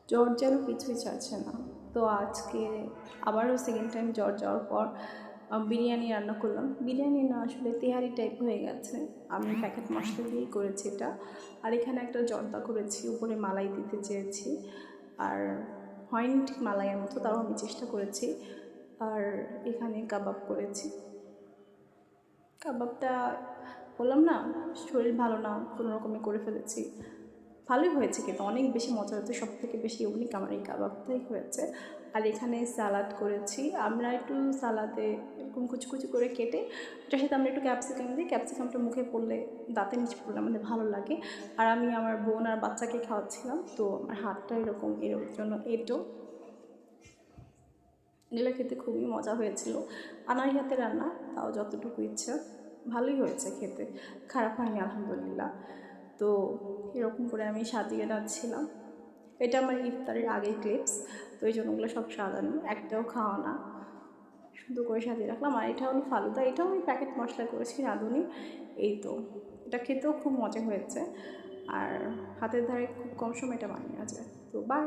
জ্বর যেন কিছুই ছাড়ছে না। তো আজকে আবারও সেকেন্ড টাইম জ্বর যাওয়ার পর বিরিয়ানি রান্না করলাম। বিরিয়ানি না, আসলে তেহারি টাইপ হয়ে গেছে। আমি প্যাকেট মশলা দিয়েই করেছি এটা। আর এখানে একটা জর্দা করেছি, উপরে মালাই দিতে চেয়েছি, আর হয়নি ঠিক মালাইয়ের মতো, তাও আমি চেষ্টা করেছি। আর এখানে কাবাব করেছি। কাবাবটা বললাম না, শরীর ভালো না, কোনো রকমে করে ফেলেছি। ভালোই হয়েছে, কিন্তু অনেক বেশি মজা হয়েছে। সব থেকে বেশি ইউনিক আমার এই কাবাবটাই হয়েছে। আর এখানে সালাদ করেছি। আমরা একটু সালাদে এরকম কুচি কুচি করে কেটে ওটার সাথে আমরা একটু ক্যাপসিকাম দিই। ক্যাপসিকামটা মুখে পড়লে, দাঁতের নিচে পড়লে আমাদের ভালো লাগে। আর আমি আমার বোন আর বাচ্চাকে খাওয়াচ্ছিলাম, তো আমার হাতটা এরকম, এর জন্য এগুলো খেতে খুবই মজা হয়েছিল। আনাই হাতে রান্না, তাও যতটুকু ইচ্ছা ভালোই হয়েছে খেতে, খারাপ হয়নি আলহামদুলিল্লাহ। তো এরকম করে আমি সাজিয়ে রাখছিলাম। এটা আমার ইফতারের আগের ক্লিপস, তো এই জন্য ওগুলো সব সাজানো, একটাও খাওয়া না, সুন্দর করে সাজিয়ে রাখলাম। আর এটা হলো ফালুদা, এটাও আমি প্যাকেট মশলা করেছি, রাঁধুনি। এই তো, এটা খেতেও খুব মজা হয়েছে। আর হাতের ধারে খুব কম সময় এটা বানিয়ে আছে। তো বাই।